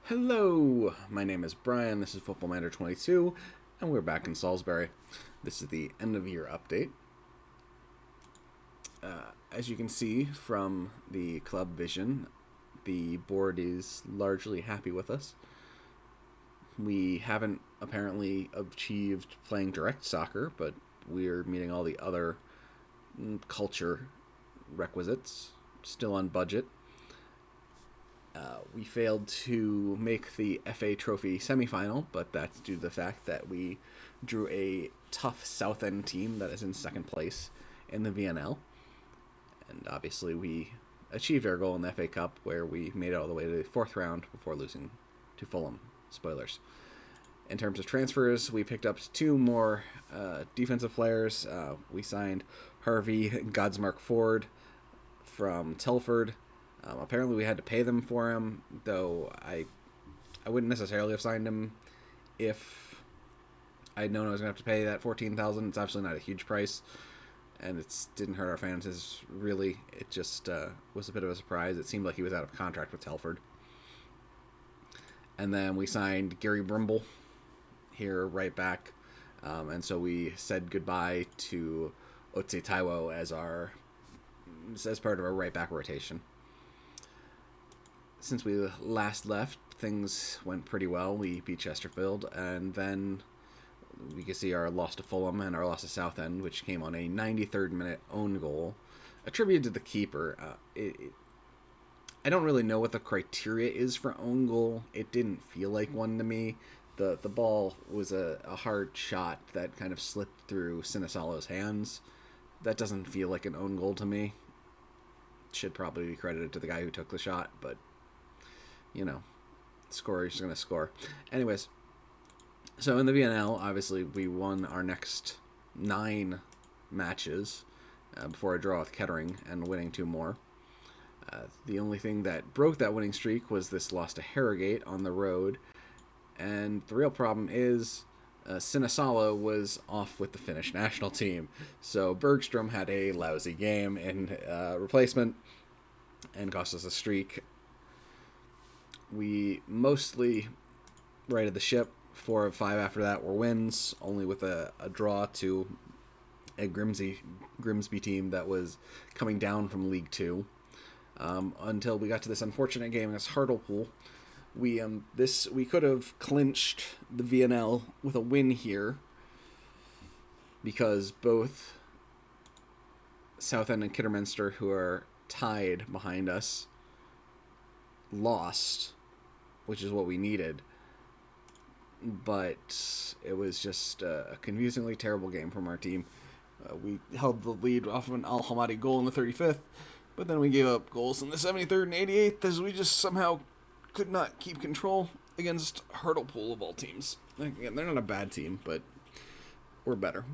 Hello, my name is Brian. This is Football Manager 22, and we're back in Salisbury. This is the end of year update. As you can see from the club vision, the board is largely happy with us. We haven't apparently achieved playing direct soccer, but we're meeting all the other culture requisites. Still on budget. We failed to make the FA Trophy semifinal, but that's due to the fact that we drew a tough Southend team that is in second place in the VNL. And obviously, we achieved our goal in the FA Cup, where we made it all the way to the fourth round before losing to Fulham. Spoilers. In terms of transfers, we picked up two more defensive players. We signed Harvey Godsmark Ford from Telford. Apparently, we had to pay them for him, though I wouldn't necessarily have signed him if I'd known I was going to have to pay that $14,000. It's absolutely not a huge price, and it didn't hurt our finances, really. It just was a bit of a surprise. It seemed like he was out of contract with Telford. And then we signed Gary Brimble here right back, and so we said goodbye to Otse Taiwo as part of our right back rotation. Since we last left, things went pretty well. We beat Chesterfield, and then we can see our loss to Fulham and our loss to Southend, which came on a 93rd minute own goal, attributed to the keeper. I don't really know what the criteria is for own goal. It didn't feel like one to me. The ball was a hard shot that kind of slipped through Sinisalo's hands. That doesn't feel like an own goal to me. Should probably be credited to the guy who took the shot, but scorer is going to score. Anyways, so in the VNL, obviously, we won our next 9 matches before a draw with Kettering and winning 2 more. The only thing that broke that winning streak was this loss to Harrogate on the road. And the real problem is Sinisalo was off with the Finnish national team. So Bergstrom had a lousy game in replacement and cost us a streak. We mostly righted the ship. 4 of 5 after that were wins, only with a draw to a Grimsby team that was coming down from League 2. Until we got to this unfortunate game against Hartlepool. We could have clinched the VNL with a win here, because both Southend and Kidderminster, who are tied behind us, lost, which is what we needed. But it was just a confusingly terrible game from our team. We held the lead off of an Al Hamadi goal in the 35th, but then we gave up goals in the 73rd and 88th as we just somehow could not keep control against Hartlepool of all teams. Again, they're not a bad team, but we're better.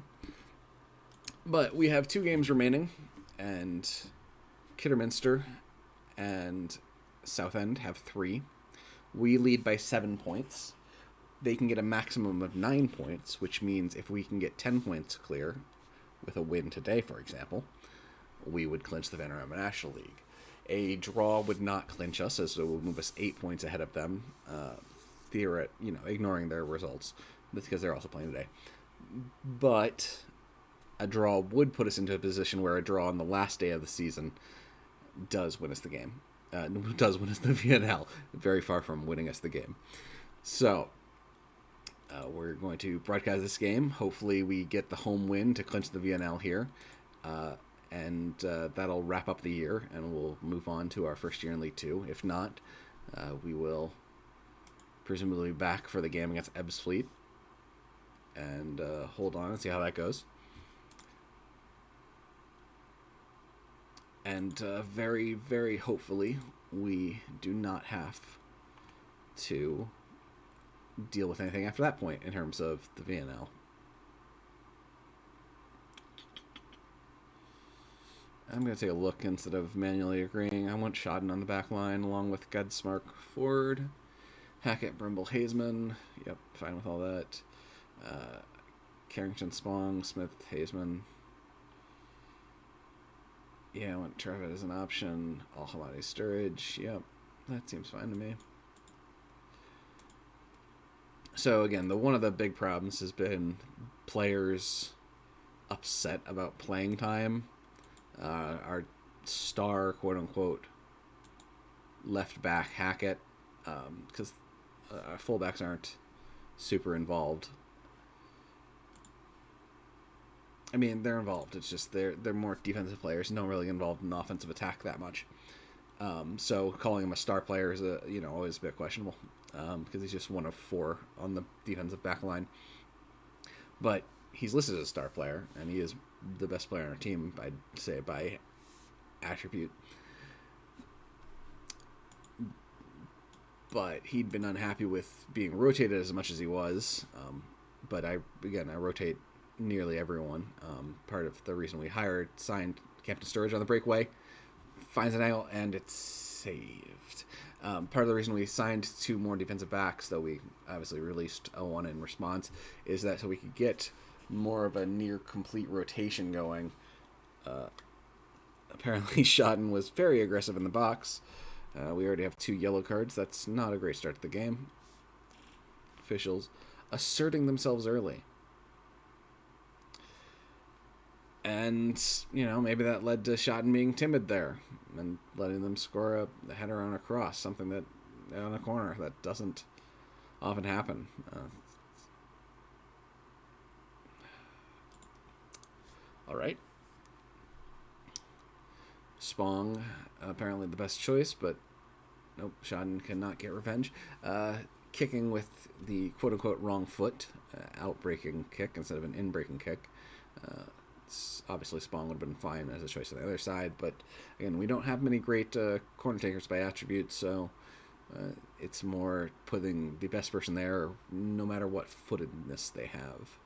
But we have 2 games remaining, and Kidderminster and Southend have 3. We lead by 7 points. They can get a maximum of 9 points, which means if we can get 10 points clear with a win today, for example, we would clinch the Vanarama National League. A draw would not clinch us, as it would move us 8 points ahead of them, ignoring their results, because they're also playing today. But a draw would put us into a position where a draw on the last day of the season does win us the game. Does win us the VNL, very far from winning us the game. So we're going to broadcast this game. Hopefully we get the home win to clinch the VNL here. And that'll wrap up the year, and we'll move on to our first year in League 2. If not, we will presumably be back for the game against Ebbsfleet. And hold on and see how that goes. And very, very hopefully, we do not have to deal with anything after that point in terms of the VNL. I'm going to take a look instead of manually agreeing. I want Shodden on the back line along with Godsmark Ford, Hackett, Brimble, Hazeman. Yep, fine with all that. Carrington, Spong, Smith, Hazeman. Yeah, I want Trevitt as an option. Al-Hamadi, Sturridge. Yep, that seems fine to me. So again, one of the big problems has been players upset about playing time. Our star, quote unquote, left back Hackett, because our fullbacks aren't super involved. I mean, they're involved. It's just they're more defensive players, not really involved in the offensive attack that much. So calling him a star player is always a bit questionable, because he's just one of 4 on the defensive back line. But he's listed as a star player, and he is the best player on our team, I'd say, by attribute. But he'd been unhappy with being rotated as much as he was. But I rotate nearly everyone. Part of the reason we signed Captain Sturridge on the breakaway, finds an angle, and it's saved. Part of the reason we signed 2 more defensive backs, though we obviously released one in response, is that so we could get more of a near complete rotation going. Apparently Schotten was very aggressive in the box. We already have 2 yellow cards. That's not a great start to the game. Officials asserting themselves early. And, maybe that led to Schotten being timid there and letting them score a header on a cross, something that on a corner that doesn't often happen. All right. Spong, apparently the best choice, but nope, Schotten cannot get revenge. Kicking with the quote-unquote wrong foot, out-breaking kick instead of an in-breaking kick. Obviously, Spong would have been fine as a choice on the other side, but again, we don't have many great corner takers by attribute, so it's more putting the best person there, no matter what footedness they have.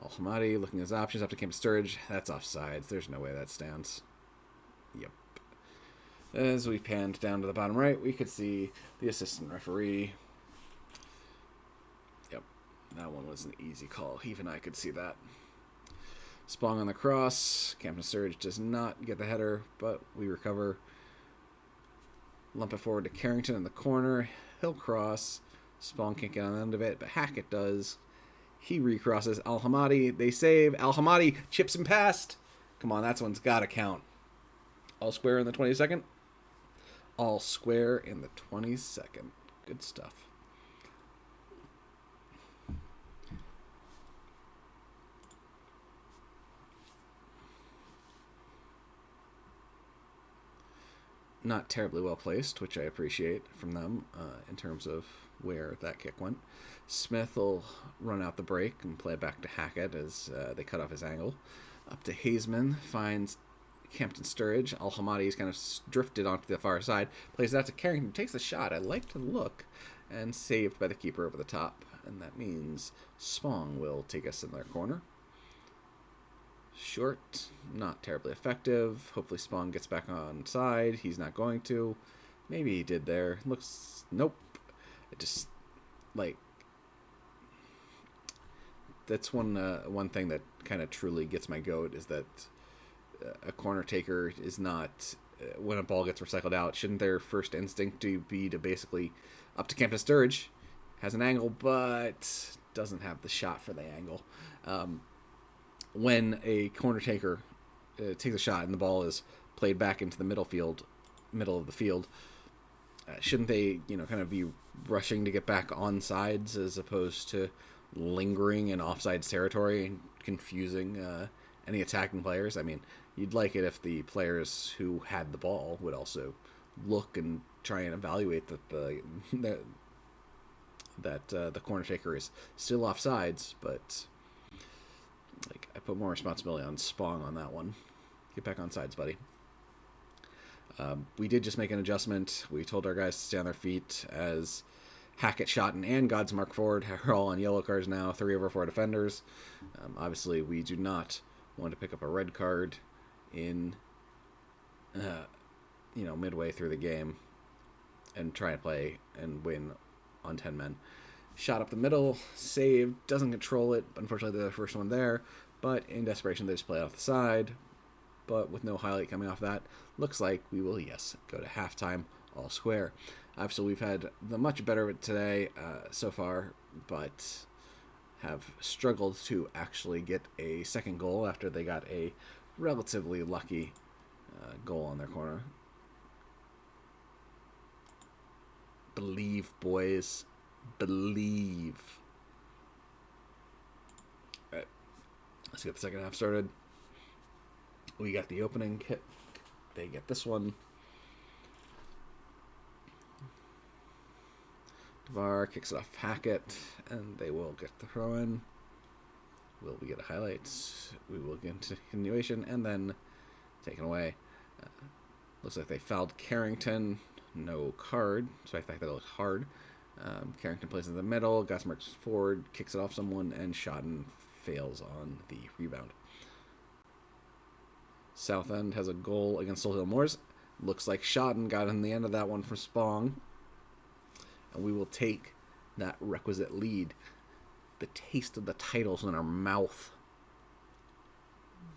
Al-Hamadi looking at his options up to Camp Sturridge. That's offsides. There's no way that stands. Yep. As we panned down to the bottom right, we could see the assistant referee. Yep, that one was an easy call. Even I could see that. Spong on the cross. Captain Sturridge does not get the header, but we recover. Lump it forward to Carrington in the corner. He'll cross. Spong can't get on the end of it, but Hackett does. He recrosses. Al-Hamadi, they save. Al-Hamadi chips him past. Come on, that one's got to count. All square in the 22nd. All square in the 22nd. Good stuff. Not terribly well placed, which I appreciate from them in terms of where that kick went. Smith will run out the break and play it back to Hackett as they cut off his angle. Up to Hazeman, finds Campton Sturridge. Al-Hamadi is kind of drifted onto the far side. Plays that to Carrington, takes a shot. I like to look, and saved by the keeper over the top. And that means Spong will take us in their corner. Short, not terribly effective. Hopefully Spong gets back on side. He's not going to. Maybe he did there. Looks, nope. It just, that's one thing that kind of truly gets my goat is that a corner taker is not, when a ball gets recycled out, shouldn't their first instinct be to basically up to Campus Sturridge, has an angle, but doesn't have the shot for the angle. When a corner taker takes a shot and the ball is played back into the middle of the field, shouldn't they, kind of be rushing to get back on sides as opposed to lingering in offsides territory and confusing any attacking players? I mean, you'd like it if the players who had the ball would also look and try and evaluate that the corner taker is still offsides, but I put more responsibility on Spong on that one. Get back on sides, buddy. We did just make an adjustment. We told our guys to stay on their feet as Hackett, Schotten, and Godsmark Ford are all on yellow cards now. 3 over 4 defenders. Obviously, we do not want to pick up a red card in, midway through the game and try and play and win on 10 men. Shot up the middle, saved, doesn't control it. Unfortunately, they're the first one there. But in desperation, they just play off the side. But with no highlight coming off that, looks like we will, go to halftime all square. Obviously, we've had the much better of it today so far, but have struggled to actually get a second goal after they got a relatively lucky goal on their corner. Believe, boys. Believe. All right, let's get the second half started. We got the opening kick. They get this one. Devar kicks it off Hackett, and they will get the throw in. Will we get a highlight? We will get into continuation, and then taken away. Looks like they fouled Carrington. No card, despite the fact that it looked hard. Carrington plays in the middle. Gossmark's forward, kicks it off someone, and Shodden fails on the rebound. Southend has a goal against Solihull Moors. Looks like Shodden got in the end of that one for Spong. And we will take that requisite lead. The taste of the titles in our mouth.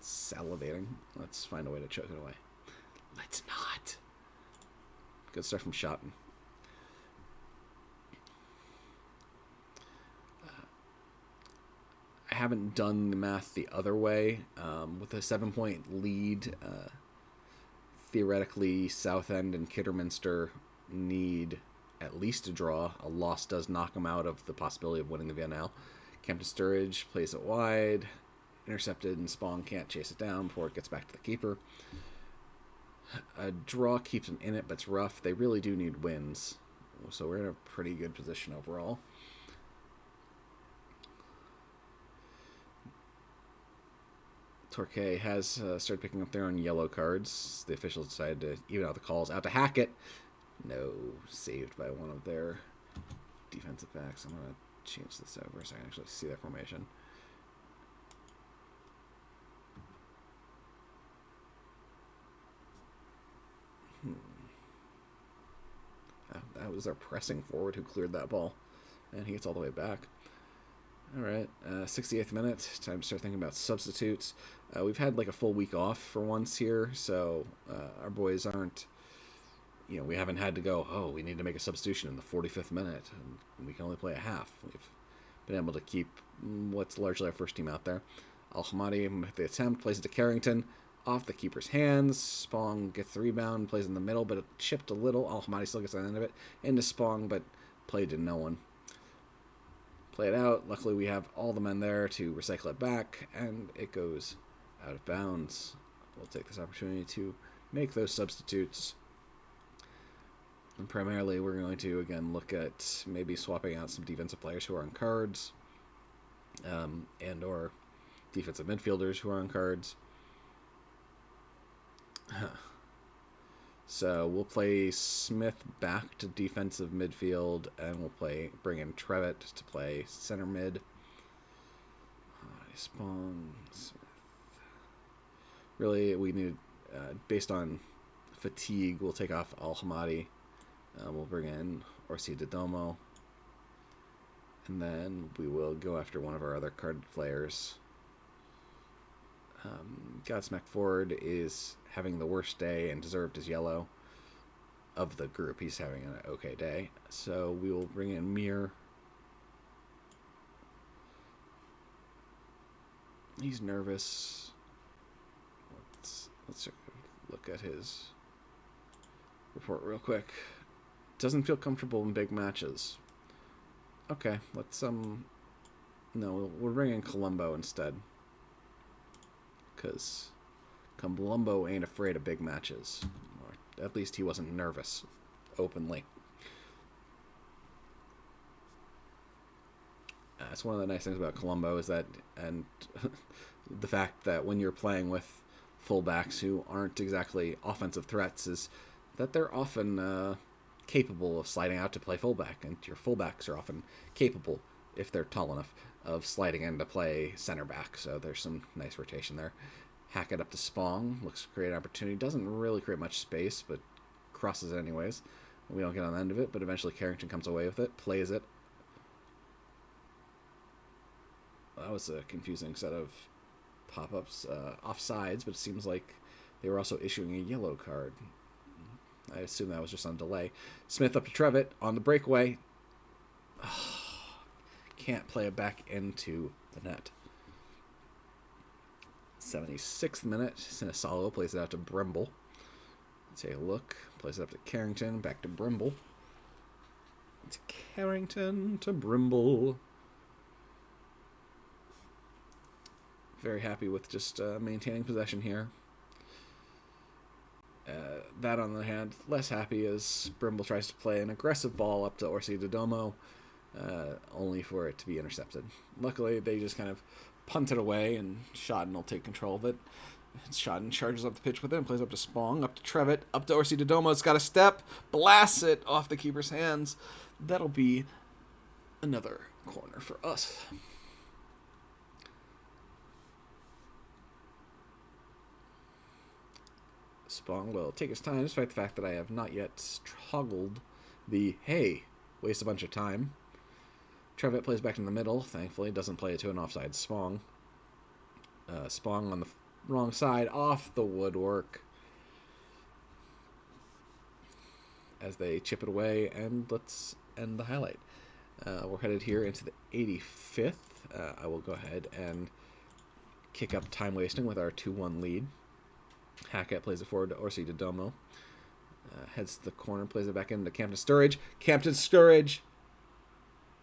Salivating. Let's find a way to choke it away. Let's not. Good start from Schotten. I haven't done the math the other way. With a 7-point lead, theoretically, Southend and Kidderminster need at least a draw. A loss does knock them out of the possibility of winning the VNL. Campton Sturridge plays it wide, intercepted, and Spong can't chase it down before it gets back to the keeper. A draw keeps them in it, but it's rough. They really do need wins, so we're in a pretty good position overall. Torquay has started picking up their own yellow cards. The officials decided to even out the calls. Out to Hackett. No, saved by one of their defensive backs. I'm going to change this over so I can actually see their formation. That was our pressing forward who cleared that ball. And he gets all the way back. All right, 68th minute. Time to start thinking about substitutes. We've had like a full week off for once here, so our boys aren't, we haven't had to go, we need to make a substitution in the 45th minute, and we can only play a half. We've been able to keep what's largely our first team out there. Al-Hamadi, with the attempt, plays it to Carrington, off the keeper's hands. Spong gets the rebound, plays in the middle, but it chipped a little. Al-Hamadi still gets on the end of it, into Spong, but played to no one. Play it out. Luckily, we have all the men there to recycle it back, and it goes out of bounds. We'll take this opportunity to make those substitutes. And primarily, we're going to, again, look at maybe swapping out some defensive players who are on cards, and or defensive midfielders who are on cards. So we'll play Smith back to defensive midfield, and we'll bring in Trevitt to play center mid. Spong, Smith. Really, we need, based on fatigue, we'll take off Al-Hamadi. We'll bring in Orsi Didomo. And then we will go after one of our other carded players. Godsmack Ford is having the worst day and deserved his yellow of the group. He's having an okay day. So we will bring in Mir. He's nervous. Let's look at his report real quick. Doesn't feel comfortable in big matches. Okay, let's no, we'll bring in Colombo instead. Because Colombo ain't afraid of big matches. Or at least he wasn't nervous, openly. That's one of the nice things about Colombo is that, and the fact that when you're playing with fullbacks who aren't exactly offensive threats, is that they're often capable of sliding out to play fullback, and your fullbacks are often capable, if they're tall enough, of sliding in to play center back. So there's some nice rotation there. Hackett up to Spong. Looks to create an opportunity. Doesn't really create much space, but crosses it anyways. We don't get on the end of it, but eventually Carrington comes away with it, plays it. That was a confusing set of pop-ups. Offsides, but it seems like they were also issuing a yellow card. I assume that was just on delay. Smith up to Trevitt on the breakaway. Can't play it back into the net. 76th minute. Sinisalo plays it out to Brimble. Take a look. Plays it up to Carrington. Back to Brimble. It's Carrington to Brimble. Very happy with just maintaining possession here. That, on the other hand, less happy as Brimble tries to play an aggressive ball up to Orsi Dodomo, only for it to be intercepted. Luckily, they just kind of punt it away, and Schotten will take control of it. Schotten charges up the pitch with it and plays up to Spong, up to Trevitt, up to Orsi Dodomo. It's got a step, blasts it off the keeper's hands. That'll be another corner for us. Spong will take his time, despite the fact that I have not yet toggled the, hey, waste a bunch of time. Trevitt plays back in the middle, thankfully, doesn't play it to an offside Spong. Spong on the wrong side, off the woodwork. As they chip it away, and let's end the highlight. We're headed here into the 85th. I will go ahead and kick up time wasting with our 2-1 lead. Hackett plays it forward to Orsi Dodomo. Heads to the corner, plays it back into Campton Sturridge. Campton Sturridge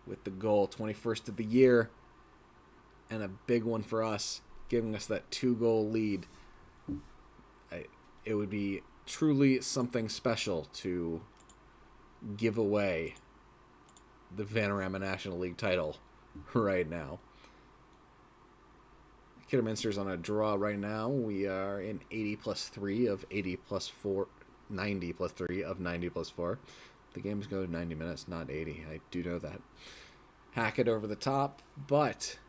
with the goal, 21st of the year. And a big one for us, giving us that 2-goal lead. It would be truly something special to give away the Vanarama National League title right now. Kidderminster's on a draw right now. We are in 80 plus 3 of 80 plus 4, 90 plus 3 of 90 plus 4. The games go 90 minutes, not 80. I do know that. Hackett over the top, but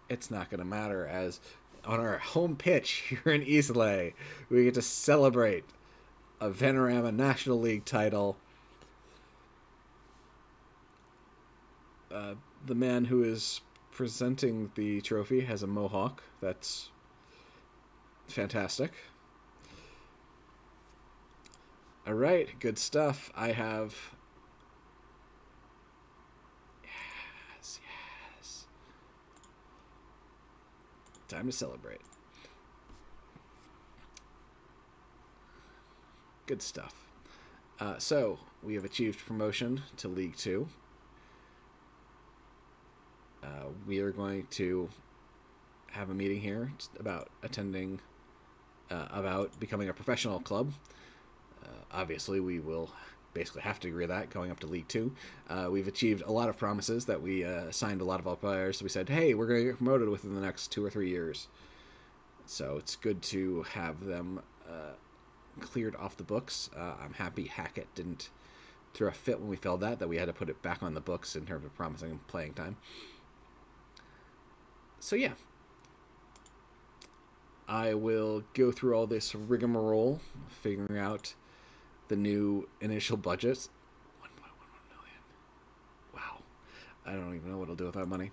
it's not going to matter, as on our home pitch here in Eastleigh, we get to celebrate a Vanarama National League title. The man who is presenting the trophy has a mohawk. That's fantastic. All right, good stuff. I have... Yes. Time to celebrate. Good stuff. So, we have achieved promotion to League 2. We are going to have a meeting here about about becoming a professional club. Obviously, we will basically have to agree to that going up to League 2. We've achieved a lot of promises that we signed a lot of our players. So we said, hey, we're going to get promoted within the next 2 or 3 years. So it's good to have them cleared off the books. I'm happy Hackett didn't throw a fit when we failed that we had to put it back on the books in terms of promising playing time. So yeah, I will go through all this rigmarole, figuring out the new initial budget. 1.11 million. Wow. I don't even know what I'll do with that money.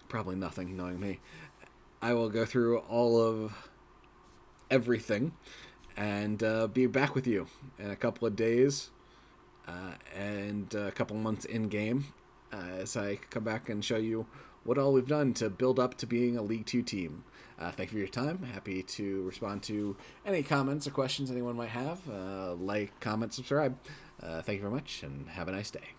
Probably nothing, knowing me. I will go through all of everything and be back with you in a couple of days and a couple months in game as I come back and show you what all we've done to build up to being a League 2 team. Thank you for your time. Happy to respond to any comments or questions anyone might have. Like, comment, subscribe. Thank you very much, and have a nice day.